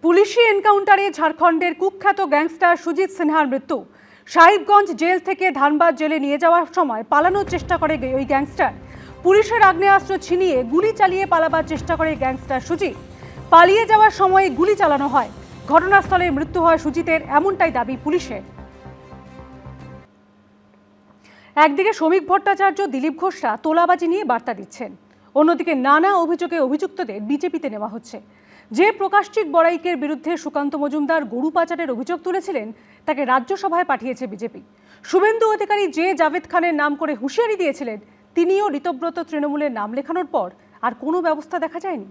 পুলিশি এনকাউন্টারে ঝাড়খণ্ডের কুখ্যাত গ্যাংস্টার সুজিত সিনহার মৃত্যু। সাহিবগঞ্জ জেল থেকে ধানবাদ জেলে নিয়ে যাওয়ার সময় পালানোর চেষ্টা করে ওই গ্যাংস্টার। পুলিশের আগ্নেয়াস্ত্র ছিনিয়ে গুলি চালিয়ে পালাবার চেষ্টা করে গ্যাংস্টার সুজিত। পালিয়ে যাওয়ার সময় গুলি চালানো হয়। ঘটনাস্থলে মৃত্যু হয় সুজিতের, এমনটাই দাবি পুলিশের। একদিকে শ্রমিক ভট্টাচার্য, দিলীপ ঘোষরা তোলাবাজি নিয়ে বার্তা দিচ্ছেন, অন্যদিকে নানা অভিযোগে অভিযুক্তদের বিজেপিতে নেওয়া হচ্ছে। যে প্রকাশচিক বড়াইকের বিরুদ্ধে সুকান্ত মজুমদার গরু পাচারের অভিযোগ তুলেছিলেন, তাকে রাজ্যসভায় পাঠিয়েছে বিজেপি। শুভেন্দু অধিকারী যে জাভেদ খানের নাম করে হুঁশিয়ারি দিয়েছিলেন, তিনিও ঋতব্রত তৃণমূলের নাম লেখানোর পর আর কোনো ব্যবস্থা দেখা যায়নি।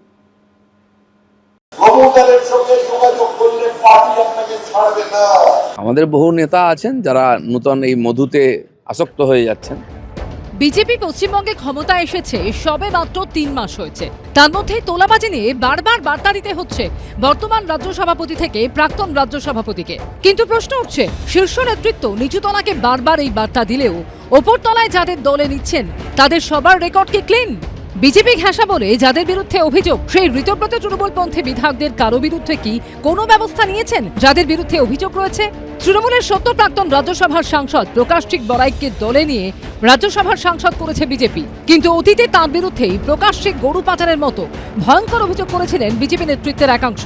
আমাদের বহু নেতা আছেন যারা নতুন এই মধুতে আসক্ত হয়ে যাচ্ছেন। বিজেপি পশ্চিমবঙ্গে ক্ষমতা এসেছে সবে মাত্র 3 মাস হয়েছে। তার মধ্যে তোলাবাজি নিয়ে বারবার বার্তা দিতে হচ্ছে বর্তমান রাজ্য সভাপতি থেকে প্রাক্তন রাজ্য সভাপতিকে। কিন্তু প্রশ্ন উঠছে, শীর্ষ নেতৃত্ব নিচুতলাকে বারবার এই বার্তা দিলেও ওপরতলায় যাদের দলে নিচ্ছেন তাদের সবার রেকর্ড কি ক্লিন? বিজেপি ঘেঁষা বলে যাদের বিরুদ্ধে অভিযোগ, সেই ঋতব্রত তৃণমূলপন্থী বিধায়কদের কারো বিরুদ্ধে কি কোনো ব্যবস্থা নিয়েছেন? যাদের বিরুদ্ধে অভিযোগ রয়েছে, তৃণমূলের সদ্য প্রাক্তন রাজ্যসভার সাংসদ প্রকাশচিক বড়াইককে দলে নিয়ে রাজ্যসভার সাংসদ করেছে বিজেপি। কিন্তু অতীতে তাঁর বিরুদ্ধেই প্রকাশচিক গরু পাচারের মতো ভয়ঙ্কর অভিযোগ করেছিলেন বিজেপি নেতৃত্বের একাংশ।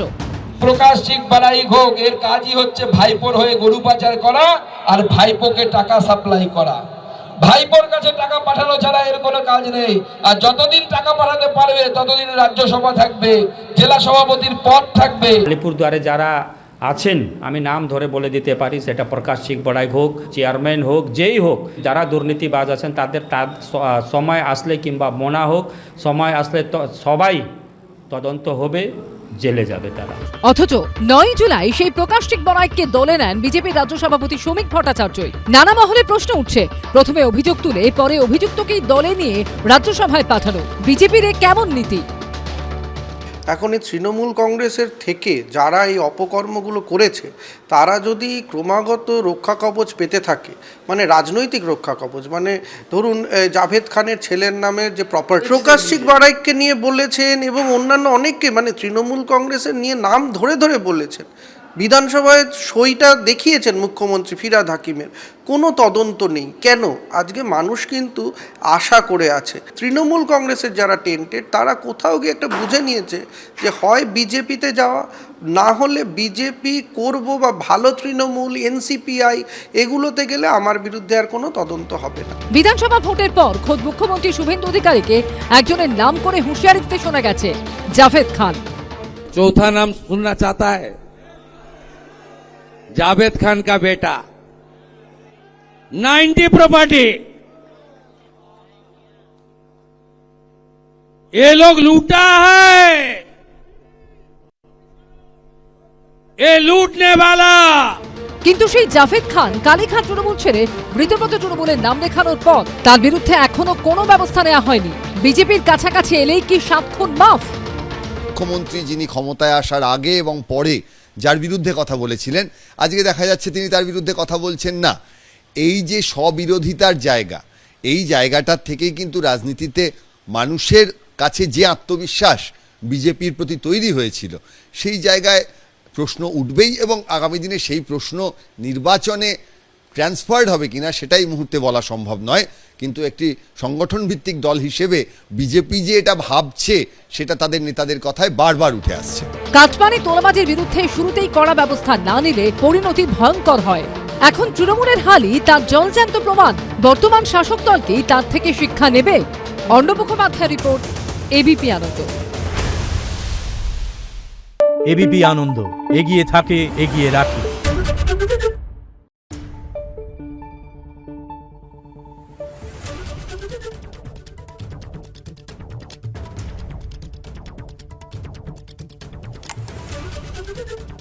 প্রকাশচিক বড়াইক হোক, এর কাজই হচ্ছে ভাইপোর হয়ে গরু পাচার করা আর ভাইপোকে টাকা সাপ্লাই করা। ভাইপোর কাছে টাকা পাঠানো ছাড়া এর কোনো কাজ নেই। আর যতদিন টাকা পাঠাতে পারবে ততদিন রাজ্যসভা থাকবে, জেলা সভাপতির পদ থাকবে। আলিপুরদুয়ারে যারা আছেন, আমি নাম ধরে বলে দিতে পারি, সেটা প্রকাশচিক বড়াইক হোক, চেয়ারম্যান হোক, যেই হোক, যারা দুর্নীতিবাজ আছেন তাদের সময় আসলে কিংবা মোনা হোক, সময় আসলে সবাই তদন্ত হবে, জেলে যাবে তারা। অথচ 9 জুলাই সেই প্রকাশচিক বড়াইককে দলে নেন বিজেপির রাজ্য সভাপতি শ্রমিক ভট্টাচার্যই। নানা মহলে প্রশ্ন উঠছে, প্রথমে অভিযোগ তুলে পরে অভিযুক্তকেই দলে নিয়ে রাজ্যসভায় পাঠানো বিজেপির কেমন নীতি? এখন এই তৃণমূল কংগ্রেসের থেকে যারা এই অপকর্মগুলো করেছে, তারা যদি ক্রমাগত রক্ষা কবচ পেতে থাকে, মানে রাজনৈতিক রক্ষা কবচ, মানে ধরুন জাভেদ খানের ছেলের নামের যে প্রপার্টি, প্রকাশচিক বড়াইককে নিয়ে বলেছেন এবং অন্যান্য অনেককে, মানে তৃণমূল কংগ্রেসের নিয়ে নাম ধরে ধরে বলেছেন, বিধানসভায় সইটা দেখিয়েছেন মুখ্যমন্ত্রী ফিরহাদ হাকিমের, কোনো তদন্ত নেই। কেন? আজকে মানুষ কিন্তু আশা করে আছে। তৃণমূল কংগ্রেসের যারা টেন্টেড, তারা কোথাও গিয়ে একটা বুঝে নিয়েছে যে হয় বিজেপিতে যাওয়া, না হলে বিজেপি করব বা ভালো তৃণমূল, এনসিপিআই, এগুলোতে গেলে আমার বিরুদ্ধে আর কোনো তদন্ত হবে না। বিধানসভা ভোটের পর খোদ মুখ্যমন্ত্রী শুভেন্দু অধিকারীকে একজনের নাম করে হুঁশিয়ারি দিতে শোনা গেছে, জাভেদ খান। चौथा नाम सुनना चाहता है, जावेद खान का बेटा, 90 प्रॉपर्टी, ये लोग लूटा है, ये लूटने वाला। কিন্তু সেই জাভেদ খান কালীঘাট তৃণমূল ছেড়ে ঋতব্রত তৃণমূলের নাম লেখানোর পর তার বিরুদ্ধে এখনো কোনো ব্যবস্থা নেওয়া হয়নি। বিজেপির কাছাকাছি এলেই কি 7 খুন মাফ? মুখ্যমন্ত্রী যিনি ক্ষমতায় আসার আগে এবং পরে যার বিরুদ্ধে কথা বলেছিলেন, আজকে দেখা যাচ্ছে তিনি তার বিরুদ্ধে কথা বলছেন না। এই যে স্ববিরোধিতার জায়গা, এই জায়গাটার থেকেই কিন্তু রাজনীতিতে মানুষের কাছে যে আত্মবিশ্বাস বিজেপির প্রতি তৈরি হয়েছিল, সেই জায়গায় প্রশ্ন উঠবেই এবং আগামী দিনে সেই প্রশ্ন নির্বাচনে ট্রান্সফার্ড হবে কিনা সেটাই মুহূর্তে বলা সম্ভব নয়। কিন্তু একটি সংগঠন ভিত্তিক দল হিসেবে বিজেপি যে এটা ভাবছে, সেটা তাদের নেতাদের কথায় বারবার উঠে আসছে। কাটমানি তোলাবাজির বিরুদ্ধে শুরুতেই কড়া ব্যবস্থা না নিলে পরিণতি ভয়ঙ্কর হয়। এখন তৃণমূলের হালই তার জলজ্যান্ত প্রমাণ। বর্তমান শাসক দলকেই তার থেকে শিক্ষা নেবে। অর্ণব মুখোপাধ্যায় রিপোর্ট, এবিপি আনন্দ। এবিপি আনন্দ, এগিয়ে থাকে, এগিয়ে রাখে। Thank you.